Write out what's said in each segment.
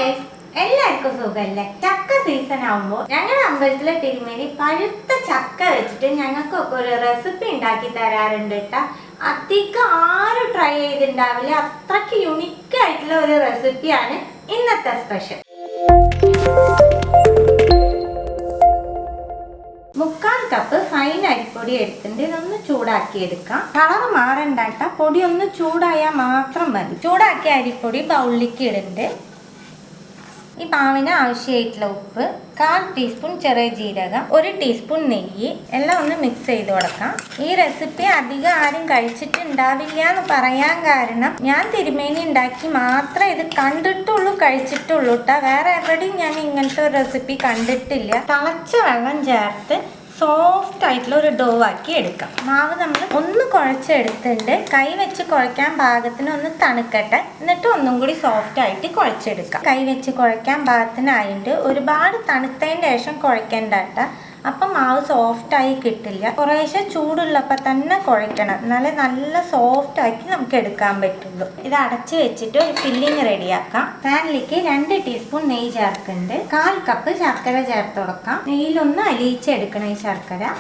Guys, എല്ലാവർക്കും സുഖമല്ലേ? ചക്ക സീസൺ ആവുമ്പോൾ ഞങ്ങളുടെ അമ്പലത്തിലെ തിരുമേനി പഴുത്ത ചക്ക വെച്ചിട്ട് ഞങ്ങൾക്കൊക്കെ ഒരു റെസിപ്പി ഉണ്ടാക്കി തരാറുണ്ട് കേട്ടോ. അധികം ആരും ട്രൈ ചെയ്തിട്ടുണ്ടാവില്ല, അത്രയ്ക്ക് യുണീക്ക് ആയിട്ടുള്ള ഒരു റെസിപ്പിയാണ് ഇന്നത്തെ സ്പെഷ്യൽ. 3/4 കപ്പ് ഫൈൻ അരിപ്പൊടി എടുത്തിട്ട് ഇതൊന്ന് ചൂടാക്കി എടുക്കാം. കളർ മാറണ്ട കേട്ടോ, പൊടി ഒന്ന് ചൂടായാൽ മാത്രം മതി. ചൂടാക്കിയ അരിപ്പൊടി ബൗളിലേക്ക് ഇടുന്നുണ്ട്. ഈ മാവിന് ആവശ്യമായിട്ടുള്ള ഉപ്പ്, 1/4 ടീസ്പൂൺ ചെറിയ ജീരകം, 1 ടീസ്പൂൺ നെയ്യ് എല്ലാം ഒന്ന് മിക്സ് ചെയ്ത് കൊടുക്കാം. ഈ റെസിപ്പി അധികം ആരും കഴിച്ചിട്ടുണ്ടാവില്ല എന്ന് പറയാൻ കാരണം ഞാൻ തിരുമേനി ഉണ്ടാക്കി മാത്രമേ ഇത് കണ്ടിട്ടുള്ളൂ, കഴിച്ചിട്ടുള്ളൂ കേട്ടോ. വേറെ എവിടെയും ഞാൻ ഇങ്ങനത്തെ ഒരു റെസിപ്പി കണ്ടിട്ടില്ല. തിളച്ച വെള്ളം ചേർത്ത് സോഫ്റ്റ് ആയിട്ടുള്ള ഒരു ഡോ ആക്കി എടുക്കാം. മാവ് നമ്മൾ ഒന്ന് കുഴച്ചെടുത്തിട്ടുണ്ട്. കൈ വെച്ച് കുഴക്കാൻ പാകത്തിന് ഒന്ന് തണുക്കട്ടെ, എന്നിട്ട് ഒന്നും കൂടി സോഫ്റ്റ് ആയിട്ട് കുഴച്ചെടുക്കാം. കൈ വെച്ച് കുഴക്കാൻ പാകത്തിനായിട്ട് ഒരുപാട് തണുത്തതിന് ശേഷം കുഴക്കേണ്ട കേട്ടോ, അപ്പം മാവ് സോഫ്റ്റായി കിട്ടില്ല. കുറേശ്ശെ ചൂടുള്ളപ്പോൾ തന്നെ കുഴക്കണം, എന്നാലേ നല്ല സോഫ്റ്റ് ആക്കി നമുക്ക് എടുക്കാൻ പറ്റുള്ളൂ. ഇത് അടച്ച് വെച്ചിട്ട് ഒരു ഫില്ലിങ് റെഡിയാക്കാം. പാനിലേക്ക് 2 ടീസ്പൂൺ നെയ്യ് ചേർക്കുന്നുണ്ട്. 1/4 കപ്പ് ശർക്കര ചേർത്ത് കൊടുക്കാം. നെയ്യിലൊന്ന് അലിയിച്ചെടുക്കണം ഈ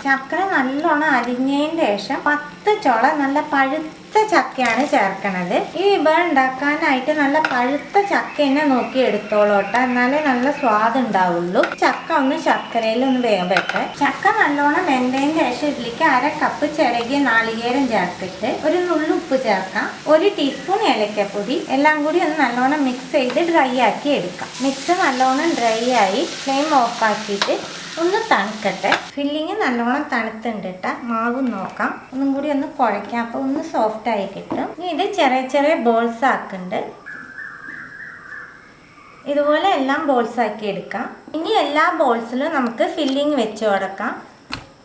ശർക്കര നല്ലോണം അലിഞ്ഞതിന് ശേഷം 10 ചുള നല്ല പഴുത്ത ചക്കയാണ് ചേർക്കണത്. ഈ വിഭവം ഉണ്ടാക്കാനായിട്ട് നല്ല പഴുത്ത ചക്ക തന്നെ നോക്കി എടുത്തോളൂ കേട്ടോ, എന്നാലേ നല്ല സ്വാദ് ഉണ്ടാവുള്ളൂ. ചക്ക ഒന്ന് ശർക്കരയിൽ ഒന്ന് വേവട്ടെ. ചക്ക നല്ലോണം വെന്തതിന് ശേഷം ഇതിലേക്ക് 1/2 കപ്പ് ചിരകിയ നാളികേരം ചേർത്തിട്ട് ഒരു നുള്ളു ഉപ്പ് ചേർക്കാം. 1 ടീസ്പൂൺ ഏലക്കപ്പൊടി എല്ലാം കൂടി ഒന്ന് നല്ലോണം മിക്സ് ചെയ്ത് ഡ്രൈ ആക്കി എടുക്കാം. മിക്സ് നല്ലോണം ഡ്രൈ ആയി ഫ്ലെയിം ഓഫ് ആക്കിയിട്ട് ഒന്ന് തണുക്കട്ടെ. ഫില്ലിങ് നല്ലോണം തണുത്തുണ്ട് കേട്ടോ. മാവ് നോക്കാം, ഒന്നും കൂടി ഒന്ന് കുഴക്കാം, അപ്പോൾ ഒന്ന് സോഫ്റ്റ് ആയി കിട്ടും. ഇനി ഇത് ചെറിയ ചെറിയ ബോൾസ് ആക്കുന്നുണ്ട്. ഇതുപോലെ എല്ലാം ബോൾസ് ആക്കി എടുക്കാം. ഇനി എല്ലാ ബോൾസിലും നമുക്ക് ഫില്ലിങ് വെച്ച് കൊടുക്കാം.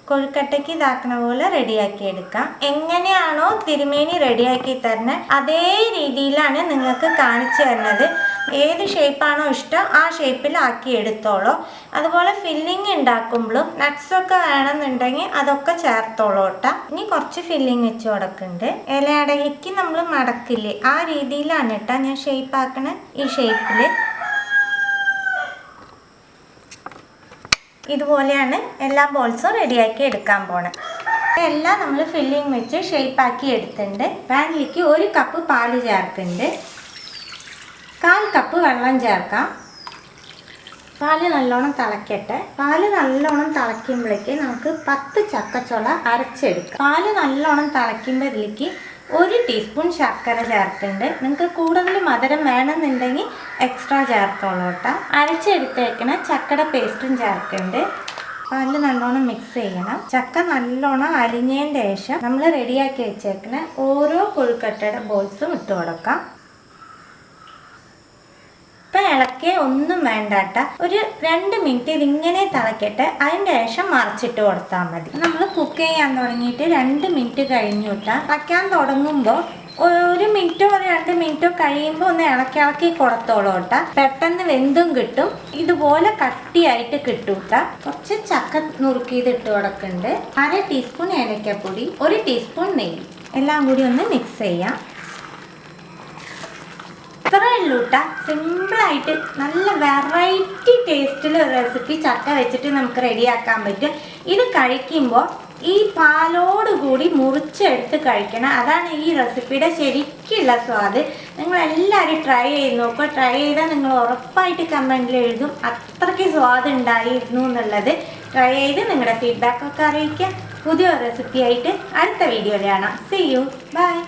കൊഴുക്കട്ടയ്ക്ക് ഇതാക്കണ പോലെ റെഡിയാക്കി എടുക്കാം. എങ്ങനെയാണോ തിരുമേനി റെഡിയാക്കി തരുന്നത് അതേ രീതിയിലാണ് നിങ്ങൾക്ക് കാണിച്ചു തരുന്നത്. ഏത് ഷേപ്പാണോ ഇഷ്ടം ആ ഷേപ്പിലാക്കി എടുത്തോളൂ. അതുപോലെ ഫില്ലിങ് ഉണ്ടാക്കുമ്പോഴും നട്ട്സൊക്കെ വേണമെന്നുണ്ടെങ്കിൽ അതൊക്കെ ചേർത്തോളൂ കേട്ടോ. ഇനി കുറച്ച് ഫില്ലിങ് വെച്ച് കൊടുക്കുന്നുണ്ട്. ഇലയടയ്ക്ക് നമ്മൾ മടക്കില്ലേ ആ രീതിയിലാണ് കേട്ടോ ഞാൻ ഷേപ്പ് ആക്കണ. ഈ ഷേപ്പിൽ ഇതുപോലെയാണ് എല്ലാ ബോൾസും റെഡിയാക്കി എടുക്കാൻ പോണത്. എല്ലാം നമ്മൾ ഫില്ലിങ് വെച്ച് ഷേപ്പാക്കി എടുത്തിട്ടുണ്ട്. പാനിലേക്ക് 1 കപ്പ് പാല് ചേർക്കുന്നുണ്ട്. 1/4 കപ്പ് വെള്ളം ചേർക്കാം. പാല് നല്ലോണം തിളക്കട്ടെ. പാല് നല്ലോണം തിളയ്ക്കുമ്പോഴേക്ക് നമുക്ക് 10 ചക്കച്ചുള അരച്ചെടുക്കാം. പാല് നല്ലോണം തിളയ്ക്കുമ്പോൾ ഇതിലേക്ക് 1 ടീസ്പൂൺ ശർക്കര ചേർക്കുന്നുണ്ട്. നിങ്ങൾക്ക് കൂടുതൽ മധുരം വേണമെന്നുണ്ടെങ്കിൽ എക്സ്ട്രാ ചേർത്തോളൂ കേട്ടോ. അരച്ചെടുത്തേക്കണ ചക്കയുടെ പേസ്റ്റും ചേർക്കുന്നുണ്ട്. പാലിൽ നല്ലോണം മിക്സ് ചെയ്യണം. ചക്ക നല്ലോണം അരിഞ്ഞതിന് ശേഷം നമ്മൾ റെഡിയാക്കി വെച്ചേക്കുന്ന ഓരോ കൊഴുക്കട്ടയുടെ ബോൾസും ഇട്ട് കൊടുക്കാം. ഇപ്പം ഇളക്കിയ ഒന്നും വേണ്ട കേട്ടോ, ഒരു 2 മിനിറ്റ് ഇതിങ്ങനെ തിളക്കട്ടെ, അതിൻ്റെ ശേഷം മറിച്ചിട്ട് കൊടുത്താൽ മതി. നമ്മൾ കുക്ക് ചെയ്യാൻ തുടങ്ങിയിട്ട് 2 മിനിറ്റ് കഴിഞ്ഞു കേട്ടോ. വയ്ക്കാൻ തുടങ്ങുമ്പോൾ 1 മിനിറ്റോ 2 മിനിറ്റോ കഴിയുമ്പോൾ ഒന്ന് ഇളക്കി കൊടുത്തോളൂ കേട്ടോ. പെട്ടെന്ന് വെന്തും കിട്ടും, ഇതുപോലെ കട്ടിയായിട്ട് കിട്ടും കേട്ടോ. കുറച്ച് ചക്ക നുറുക്കിയത് ഇട്ട് കൊടുക്കുന്നുണ്ട്. 1/2 ടീസ്പൂൺ ഏലക്കപ്പൊടി, 1 ടീസ്പൂൺ നെയ്യ് എല്ലാം കൂടി ഒന്ന് മിക്സ് ചെയ്യാം. ഇത്രയേ ഉള്ളൂ കേട്ടോ. സിമ്പിളായിട്ട് നല്ല വെറൈറ്റി ടേസ്റ്റിൽ ഒരു റെസിപ്പി ചക്ക വെച്ചിട്ട് നമുക്ക് റെഡിയാക്കാൻ പറ്റും. ഇത് കഴിക്കുമ്പോൾ ഈ പാലോടുകൂടി മുറിച്ചെടുത്ത് കഴിക്കണം, അതാണ് ഈ റെസിപ്പിയുടെ ശരിക്കുള്ള സ്വാദ്. നിങ്ങളെല്ലാവരും ട്രൈ ചെയ്ത് നോക്കുക. ട്രൈ ചെയ്താൽ നിങ്ങൾ ഉറപ്പായിട്ട് കമൻറ്റിൽ എഴുതും അത്രയ്ക്ക് സ്വാദ് ഉണ്ടായിരുന്നു എന്നുള്ളത്. ട്രൈ ചെയ്ത് നിങ്ങളുടെ ഫീഡ്ബാക്കൊക്കെ അറിയിക്കുക. പുതിയ റെസിപ്പി ആയിട്ട് അടുത്ത വീഡിയോയിൽ കാണാം. See you, by.